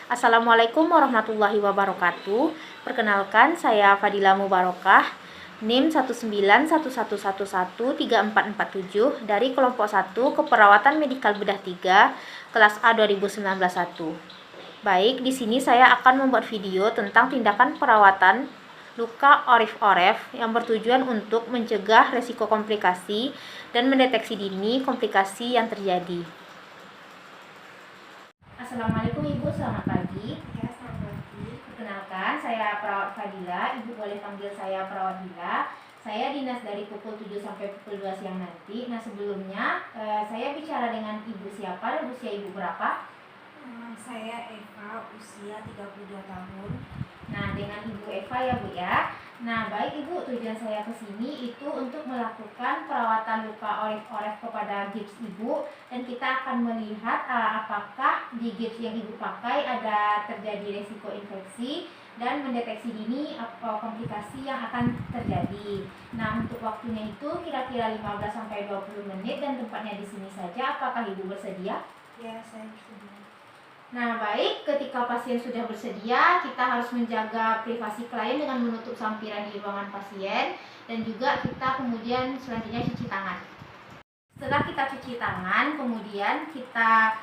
Assalamualaikum warahmatullahi wabarakatuh. Perkenalkan, saya Fadila Mubarokah, NIM 19111113447 dari kelompok 1 Keperawatan Medikal Bedah 3, kelas A 2019-1. Baik, di sini saya akan membuat video tentang tindakan perawatan luka orif-oref yang bertujuan untuk mencegah resiko komplikasi dan mendeteksi dini komplikasi yang terjadi. Assalamualaikum Ibu, selamat pagi. Ya, selamat pagi. Perkenalkan, saya perawat Fadila. Ibu boleh panggil saya perawat Dila. Saya dinas dari pukul 7 sampai pukul 2 siang nanti. Nah, sebelumnya saya bicara dengan Ibu siapa dan usia Ibu berapa? Saya Eva, usia 32 tahun. Nah, dengan Ibu Eva ya Bu ya. Nah, baik Ibu, tujuan saya ke sini itu untuk melakukan perawatan luka orif-oref kepada gips Ibu, dan kita akan melihat apakah di gips yang Ibu pakai ada terjadi resiko infeksi dan mendeteksi dini komplikasi yang akan terjadi. Nah, untuk waktunya itu kira-kira 15 sampai 20 menit dan tempatnya di sini saja. Apakah Ibu bersedia? Ya, saya bersedia. Nah, baik, ketika pasien sudah bersedia, kita harus menjaga privasi klien dengan menutup sampiran di ruangan pasien, dan juga kita kemudian selanjutnya cuci tangan. Setelah kita cuci tangan, kemudian kita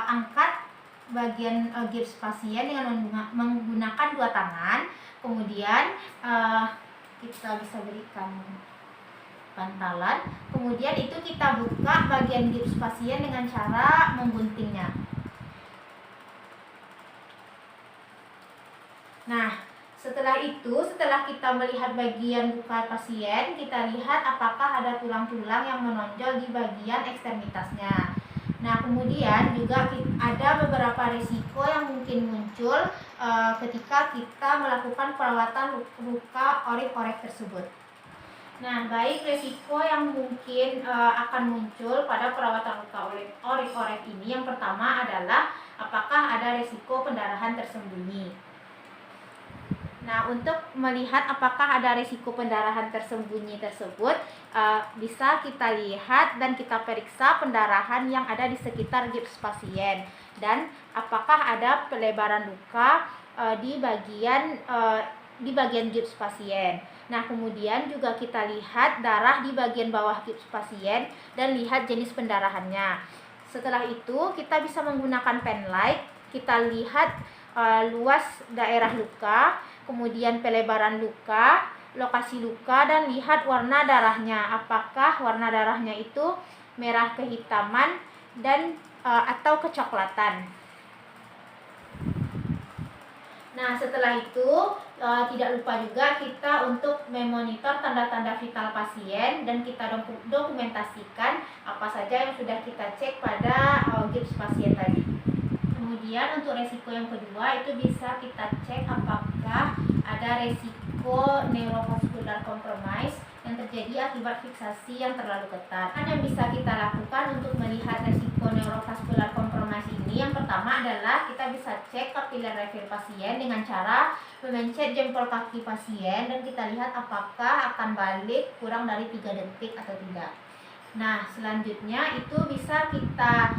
angkat bagian gips pasien dengan menggunakan dua tangan. Kemudian kita bisa berikan bantalan. Kemudian itu kita buka bagian gips pasien dengan cara mengguntingnya. Nah, setelah kita melihat bagian luka pasien, kita lihat apakah ada tulang-tulang yang menonjol di bagian ekstremitasnya. Nah, kemudian juga ada beberapa risiko yang mungkin muncul ketika kita melakukan perawatan luka orif-orif tersebut. Nah, baik, risiko yang mungkin akan muncul pada perawatan luka orif-orif ini, yang pertama adalah apakah ada risiko pendarahan tersembunyi. Nah, untuk melihat apakah ada risiko pendarahan tersembunyi tersebut, bisa kita lihat dan kita periksa pendarahan yang ada di sekitar gips pasien, dan apakah ada pelebaran luka di bagian gips pasien. Nah, kemudian juga kita lihat darah di bagian bawah gips pasien dan lihat jenis pendarahannya. Setelah itu, kita bisa menggunakan pen light, kita lihat luas daerah luka, kemudian pelebaran luka, lokasi luka, dan lihat warna darahnya. Apakah warna darahnya itu merah kehitaman dan atau kecoklatan. Nah, setelah itu tidak lupa juga kita untuk memonitor tanda-tanda vital pasien, dan kita dokumentasikan apa saja yang sudah kita cek pada gips pasien tadi. Kemudian untuk resiko yang kedua itu bisa kita cek apakah ada resiko neurovascular compromise yang terjadi akibat fiksasi yang terlalu ketat. Yang bisa kita lakukan untuk melihat resiko neurovascular compromise ini, yang pertama adalah kita bisa cek kapiler refill pasien dengan cara memencet jempol kaki pasien, dan kita lihat apakah akan balik kurang dari 3 detik atau tidak. Nah, selanjutnya itu bisa kita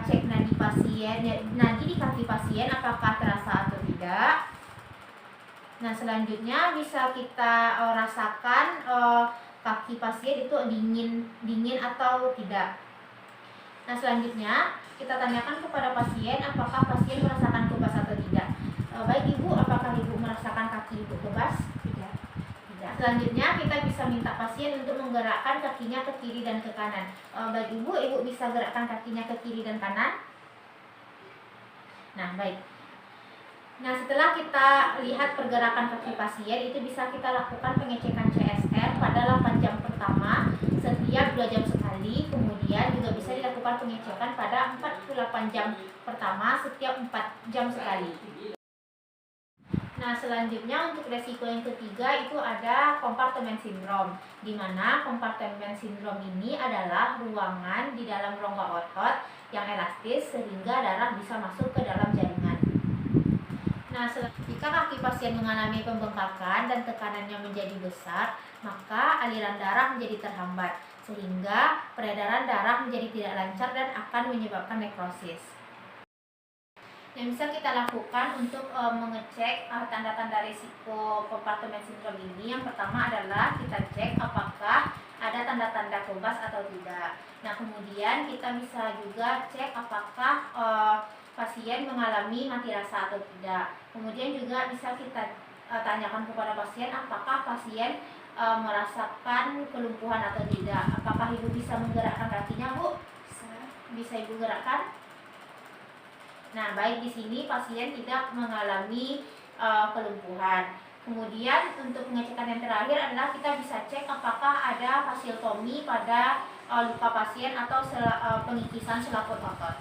cek nadi pasien, nadi di kaki pasien apakah terasa atau tidak. Nah, selanjutnya bisa kita rasakan kaki pasien itu dingin atau tidak. Nah, selanjutnya kita tanyakan kepada pasien apakah pasien merasakan kebas atau tidak. Baik Ibu, apakah Ibu merasakan kaki Ibu kebas? Tidak. Selanjutnya kita bisa minta pasien untuk menggerakkan kakinya ke kiri dan ke kanan. Baik Ibu bisa gerakkan kakinya ke kiri dan kanan. Nah, baik. Nah, setelah kita lihat pergerakan kaki pasien, itu bisa kita lakukan pengecekan CSR pada 8 jam pertama setiap 2 jam sekali. Kemudian juga bisa dilakukan pengecekan pada 48 jam pertama setiap 4 jam sekali. Nah, selanjutnya untuk resiko yang ketiga itu ada kompartemen sindrom, di mana kompartemen sindrom ini adalah ruangan di dalam rongga otot yang elastis sehingga darah bisa masuk ke dalam jaringan. Nah, jika kaki pasien mengalami pembengkakan dan tekanannya menjadi besar, maka aliran darah menjadi terhambat sehingga peredaran darah menjadi tidak lancar dan akan menyebabkan nekrosis. Yang bisa kita lakukan untuk mengecek tanda-tanda risiko kompartemen sindrom ini, yang pertama adalah kita cek apakah ada tanda-tanda kebas atau tidak. Nah, kemudian kita bisa juga cek apakah pasien mengalami mati rasa atau tidak. Kemudian juga bisa kita tanyakan kepada pasien apakah pasien merasakan kelumpuhan atau tidak. Apakah ibu bisa menggerakkan kakinya, Bu? Bisa ibu gerakkan? Nah, baik, di sini pasien tidak mengalami kelumpuhan. Kemudian untuk pengecekan yang terakhir adalah kita bisa cek apakah ada hasil tomi pada luka pasien atau pengikisan selaput otot.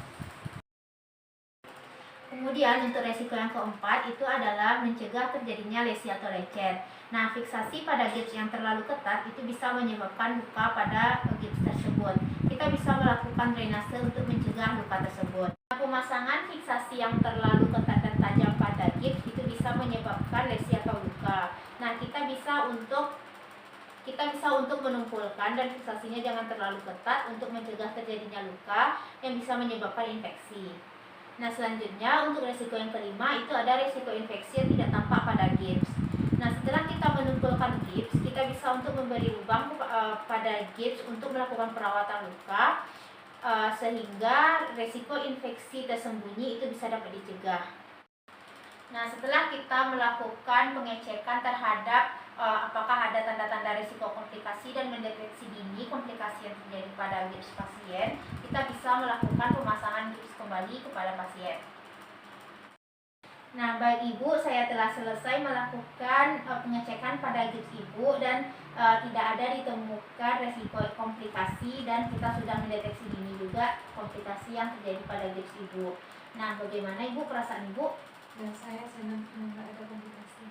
Kemudian untuk resiko yang keempat itu adalah mencegah terjadinya lesi atau lecet. Nah, fiksasi pada gips yang terlalu ketat itu bisa menyebabkan luka pada gips tersebut. Kita bisa melakukan drainase untuk mencegah luka tersebut. Pemasangan fiksasi yang terlalu ketat dan tajam pada gips itu bisa menyebabkan lesi atau luka. Nah, kita bisa untuk menumpulkan dan fiksasinya jangan terlalu ketat untuk mencegah terjadinya luka yang bisa menyebabkan infeksi. Nah, selanjutnya untuk resiko yang kelima itu ada resiko infeksi yang tidak tampak pada gips. Nah, setelah kita menumpulkan gips, kita bisa untuk memberi lubang pada gips untuk melakukan perawatan luka sehingga resiko infeksi tersembunyi itu bisa dapat dicegah. Nah, setelah kita melakukan pengecekan terhadap apakah ada tanda-tanda risiko komplikasi dan mendeteksi dini komplikasi yang terjadi pada gips pasien, kita bisa melakukan pemasangan gips kembali kepada pasien. Nah, baik Ibu, saya telah selesai melakukan pengecekan pada gips Ibu dan tidak ada ditemukan risiko komplikasi dan kita sudah mendeteksi dini juga komplikasi yang terjadi pada gips Ibu. Nah, bagaimana Ibu perasaan Ibu? Dan saya senang nggak ada komplikasi.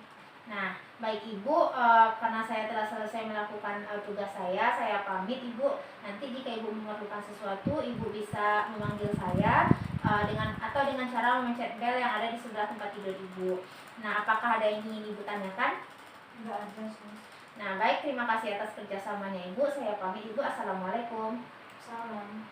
Nah, baik Ibu, karena saya telah selesai melakukan tugas saya pamit Ibu. Nanti jika Ibu memerlukan sesuatu, Ibu bisa memanggil saya dengan cara memencet bel yang ada di sebelah tempat tidur Ibu. Nah, apakah ada yang ingin Ibu tanyakan? Nggak ada sih. Nah, baik, terima kasih atas kerjasamanya Ibu. Saya pamit Ibu. Assalamualaikum. Salam.